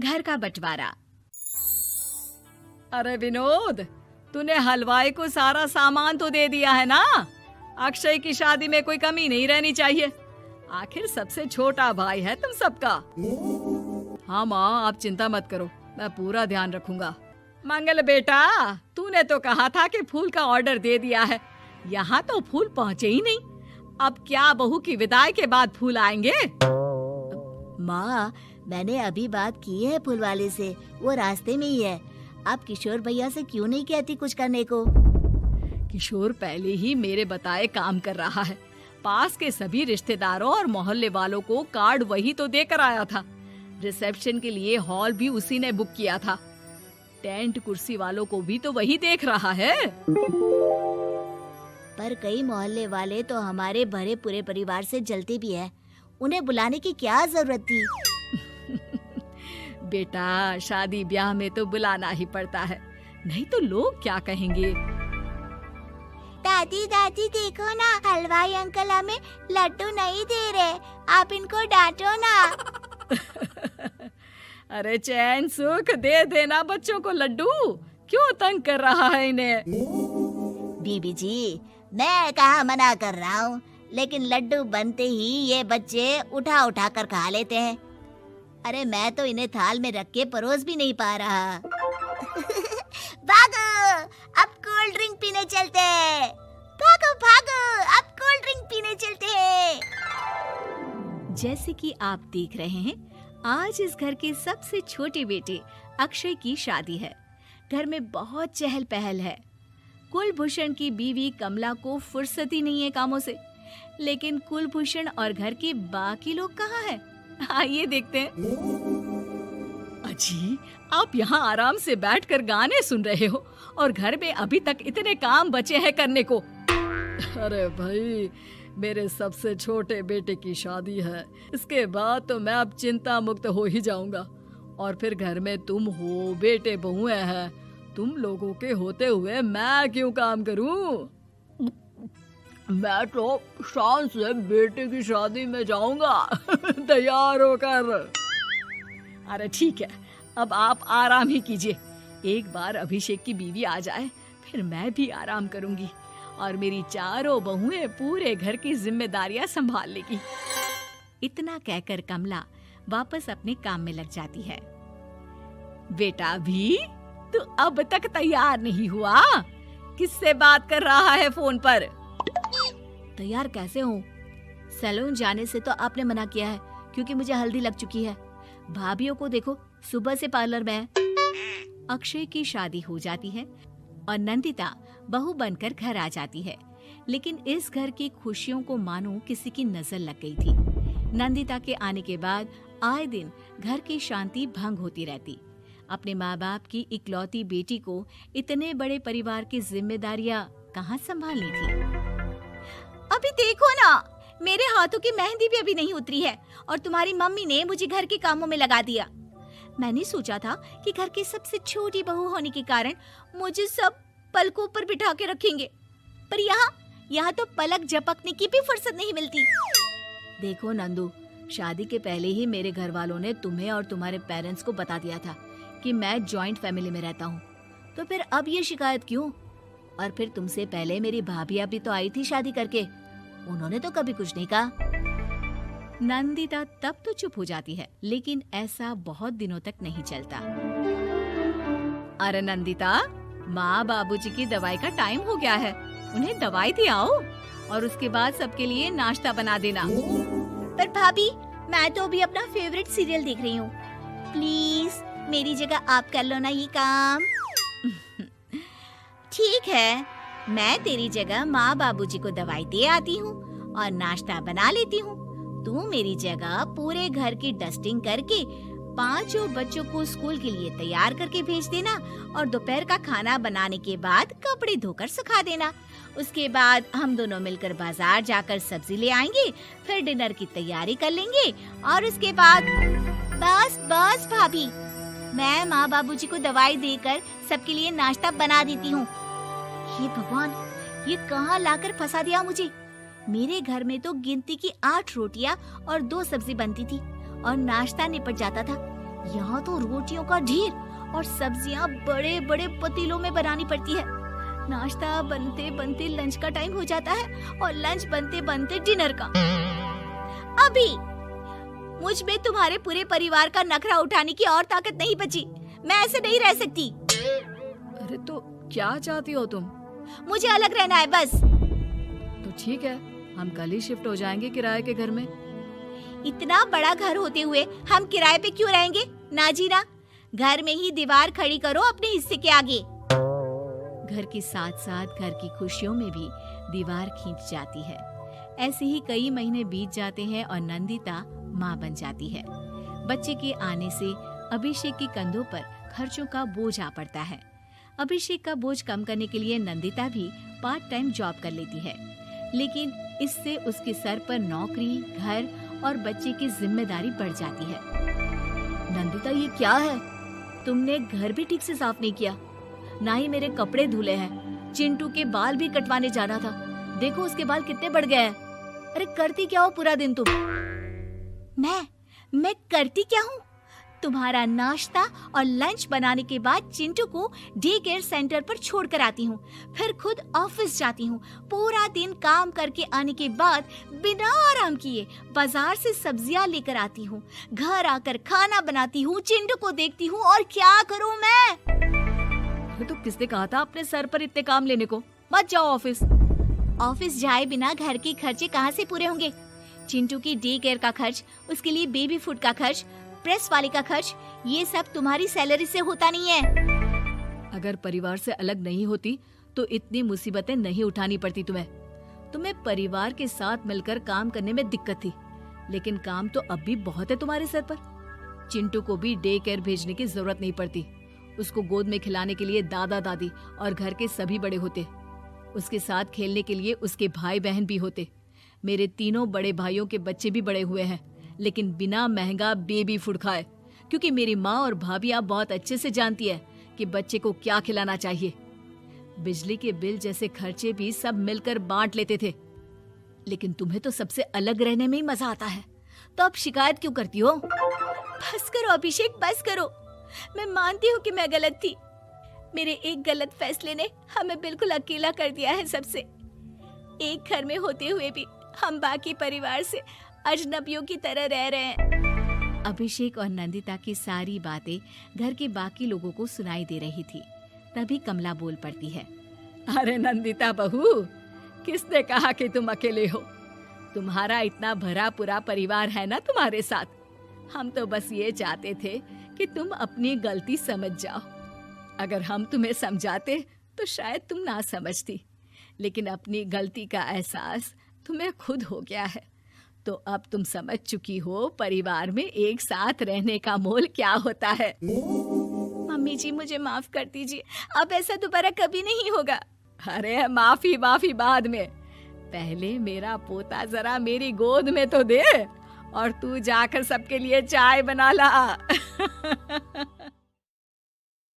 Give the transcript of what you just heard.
घर का बंटवारा। अरे विनोद, तूने हलवाई को सारा सामान तो दे दिया है ना? अक्षय की शादी में कोई कमी नहीं रहनी चाहिए। आखिर सबसे छोटा भाई है तुम सबका। हाँ माँ, आप चिंता मत करो, मैं पूरा ध्यान रखूंगा। मंगल बेटा, तूने तो कहा था कि फूल का ऑर्डर दे दिया है, यहाँ तो फूल पहुँचे ही नहीं। अब क्या बहू की विदाई के बाद फूल आएंगे? माँ, मैंने अभी बात की है फूल वाले से, वो रास्ते में ही है। आप किशोर भैया से क्यों नहीं कहती कुछ करने को? किशोर पहले ही मेरे बताए काम कर रहा है। पास के सभी रिश्तेदारों और मोहल्ले वालों को कार्ड वही तो देकर आया था। रिसेप्शन के लिए हॉल भी उसी ने बुक किया था। टेंट कुर्सी वालों को भी तो वही देख रहा है। पर कई मोहल्ले वाले तो हमारे भरे पूरे परिवार से जलते भी हैं। उन्हें बुलाने की क्या जरूरत थी? बेटा, शादी ब्याह में तो बुलाना ही पड़ता है, नहीं तो लोग क्या कहेंगे। दादी दादी देखो ना, हलवाई अंकल हमें लड्डू नहीं दे रहे, आप इनको डांटो ना। अरे चैन सुख दे देना बच्चों को लड्डू, क्यों तंग कर रहा है इन्हें? बीबी जी, मैं कहाँ मना कर रहा हूँ, लेकिन लड्डू बनते ही ये बच्चे उठा उठा कर खा लेते हैं। अरे मैं तो इन्हें थाल में रख के परोस भी नहीं पा रहा। भागो, अब कोल्ड ड्रिंक पीने चलते हैं। भागो भागो, अब कोल्ड ड्रिंक पीने चलते हैं। जैसे कि आप देख रहे हैं, आज इस घर के सबसे छोटे बेटे अक्षय की शादी है। घर में बहुत चहल पहल है। कुलभूषण की बीवी कमला को फुर्सत ही नहीं है कामों से, लेकिन कुलभूषण और घर के बाकी लोग कहाँ हैं? आइए देखते हैं। अजी, आप यहाँ आराम से बैठकर गाने सुन रहे हो और घर में अभी तक इतने काम बचे हैं करने को। अरे भाई, मेरे सबसे छोटे बेटे की शादी है, इसके बाद तो मैं अब चिंता मुक्त हो ही जाऊंगा। और फिर घर में तुम हो, बेटे बहुएं हैं, तुम लोगों के होते हुए मैं क्यों काम करूं? मैं तो शान से बेटे की शादी में जाऊंगा तैयार होकर। अरे ठीक है, अब आप आराम ही कीजिए। एक बार अभिषेक की बीवी आ जाए, फिर मैं भी आराम करूंगी और मेरी चारों बहुएं पूरे घर की जिम्मेदारियां संभाल लेगी। इतना कहकर कमला वापस अपने काम में लग जाती है। बेटा भी, तू अब तक तैयार नहीं हुआ? किससे बात कर रहा है फोन पर? तैयार कैसे हूँ? सैलून जाने से तो आपने मना किया है, क्योंकि मुझे हल्दी लग चुकी है। भाभीयों को देखो, सुबह से पार्लर में है। अक्षय की शादी हो जाती है और नंदिता बहू बनकर घर आ जाती है, लेकिन इस घर की खुशियों को मानो किसी की नजर लग गई थी। नंदिता के आने के बाद आए दिन घर की शांति भंग होती रहती। अपने माँ बाप की इकलौती बेटी को इतने बड़े परिवार की जिम्मेदारियां कहाँ संभालनी थी। अभी देखो ना, मेरे हाथों की मेहंदी भी अभी नहीं उतरी है और तुम्हारी मम्मी ने मुझे घर के कामों में लगा दिया। मैंने सोचा था कि घर की सबसे छोटी बहू होने के कारण मुझे सब पलकों पर बिठा के रखेंगे, पर यहाँ तो पलक झपकने की भी फुर्सत नहीं मिलती। देखो नंदू, शादी के पहले ही मेरे घर वालों ने तुम्हें और तुम्हारे पेरेंट्स को बता दिया था कि मैं जॉइंट फैमिली में रहता हूँ, तो फिर अब ये शिकायत क्यों? और फिर तुमसे पहले मेरी भाभियाँ भी तो आई थी शादी करके, उन्होंने तो कभी कुछ नहीं कहा। नंदिता तब तो चुप हो जाती है, लेकिन ऐसा बहुत दिनों तक नहीं चलता। अरे नंदिता, माँ बाबूजी की दवाई का टाइम हो गया है, उन्हें दवाई दिलाओ और उसके बाद सबके लिए नाश्ता बना देना। पर भाभी, मैं तो अभी अपना फेवरेट सीरियल देख रही हूँ, प्लीज मेरी जगह आप कर लो ना ये काम। ठीक है, मैं तेरी जगह माँ बाबूजी को दवाई दे आती हूँ और नाश्ता बना लेती हूँ। तू मेरी जगह पूरे घर की डस्टिंग करके 5 बच्चों को स्कूल के लिए तैयार करके भेज देना और दोपहर का खाना बनाने के बाद कपड़े धोकर सुखा देना। उसके बाद हम दोनों मिलकर बाजार जाकर सब्जी ले आएंगे, फिर डिनर की तैयारी कर लेंगे और उसके बाद बस भाभी, मैं माँ बाबूजी को दवाई देकर सबके लिए नाश्ता बना देती हूँ। हे भगवान, ये कहाँ लाकर फंसा दिया मुझे। मेरे घर में तो गिनती की 8 रोटियां और 2 सब्जी बनती थी और नाश्ता निपट जाता था, यहाँ तो रोटियों का ढेर और सब्जियाँ बड़े बड़े पतीलों में बनानी पड़ती है। नाश्ता बनते बनते लंच का टाइम हो जाता है और लंच बनते बनते डिनर का। अभी मुझ में तुम्हारे पूरे परिवार का नखरा उठाने की और ताकत नहीं बची। मैं ऐसे नहीं रह सकती। अरे तो क्या चाहती हो तुम? मुझे अलग रहना है बस। तो ठीक है, हम कल ही शिफ्ट हो जाएंगे किराए के घर में। इतना बड़ा घर होते हुए हम किराए पे क्यों रहेंगे? ना जी ना, घर में ही दीवार खड़ी करो अपने हिस्से के आगे। घर के साथ साथ घर की खुशियों में भी दीवार खींच जाती है। ऐसे ही कई महीने बीत जाते हैं और नंदिता माँ बन जाती है। बच्चे के आने से अभिषेक के कंधों पर खर्चों का बोझ आ पड़ता है। अभिषेक का बोझ कम करने के लिए नंदिता भी पार्ट टाइम जॉब कर लेती है, लेकिन इससे उसके सर पर नौकरी, घर और बच्चे की जिम्मेदारी बढ़ जाती है। नंदिता, ये क्या है? तुमने घर भी ठीक से साफ नहीं किया, ना ही मेरे कपड़े धुले हैं। चिंटू के बाल भी कटवाने जाना था, देखो उसके बाल कितने बढ़ गए हैं। अरे करती क्या हो पूरा दिन तुम? मैं करती क्या हूँ? तुम्हारा नाश्ता और लंच बनाने के बाद चिंटू को डे केयर सेंटर पर छोड़ कर आती हूँ, फिर खुद ऑफिस जाती हूँ। पूरा दिन काम करके आने के बाद बिना आराम किए बाजार से सब्जियाँ लेकर आती हूँ, घर आकर खाना बनाती हूँ, चिंटू को देखती हूँ और क्या करूँ मैं? तो किसने कहा था अपने सर पर इतने काम लेने को? मत जाओ ऑफिस। ऑफिस जाए बिना घर के खर्चे कहाँ से पूरे होंगे? चिंटू की डे केयर का खर्च, उसके लिए बेबी फूड का खर्च, प्रेस वाले का खर्च, ये सब तुम्हारी सैलरी से होता नहीं है। अगर परिवार से अलग नहीं होती तो इतनी मुसीबतें नहीं उठानी पड़ती तुम्हें परिवार के साथ मिलकर काम करने में दिक्कत थी, लेकिन काम तो अब भी बहुत है तुम्हारे सर पर। चिंटू को भी डे केयर भेजने की जरूरत नहीं पड़ती। उसको गोद में खिलाने के लिए दादा दादी और घर के सभी बड़े होते। उसके साथ खेलने के लिए उसके भाई बहन भी होते। मेरे तीनों बड़े भाइयों के बच्चे भी बड़े हुए हैं, लेकिन बिना महंगा बेबी फूड खाए, क्योंकि मेरी माँ और भाभियाँ बहुत अच्छे से जानती है कि बच्चे को क्या खिलाना चाहिए। बिजली के बिल जैसे खर्चे भी सब मिलकर बांट लेते थे, लेकिन तुम्हें तो सबसे अलग रहने में ही मजा आता है, तो अब शिकायत क्यों करती हो? बस करो अभिषेक, बस करो। मैं मानती हूँ कि मैं गलत थी। मेरे एक गलत फैसले ने हमें बिल्कुल अकेला कर दिया है सबसे। एक घर में होते हुए भी हम बाकी परिवार से अजनबियों की तरह रह रहे हैं। अभिषेक और नंदिता की सारी बातें घर के बाकी लोगों को सुनाई दे रही थी। तभी कमला बोल पड़ती है। अरे नंदिता बहू, किसने कहा कि तुम अकेले हो? तुम्हारा इतना भरा पूरा परिवार है ना तुम्हारे साथ। हम तो बस ये चाहते थे कि तुम अपनी गलती समझ जाओ। अगर हम तुम्हें समझाते तो शायद तुम ना समझती, लेकिन अपनी गलती का एहसास तुम्हें खुद हो गया है, तो अब तुम समझ चुकी हो परिवार में एक साथ रहने का मोल क्या होता है। मम्मी जी, मुझे माफ कर दीजिए, अब ऐसा दोबारा कभी नहीं होगा। अरे माफी बाद में, पहले मेरा पोता जरा मेरी गोद में तो दे, और तू जाकर सबके लिए चाय बना ला।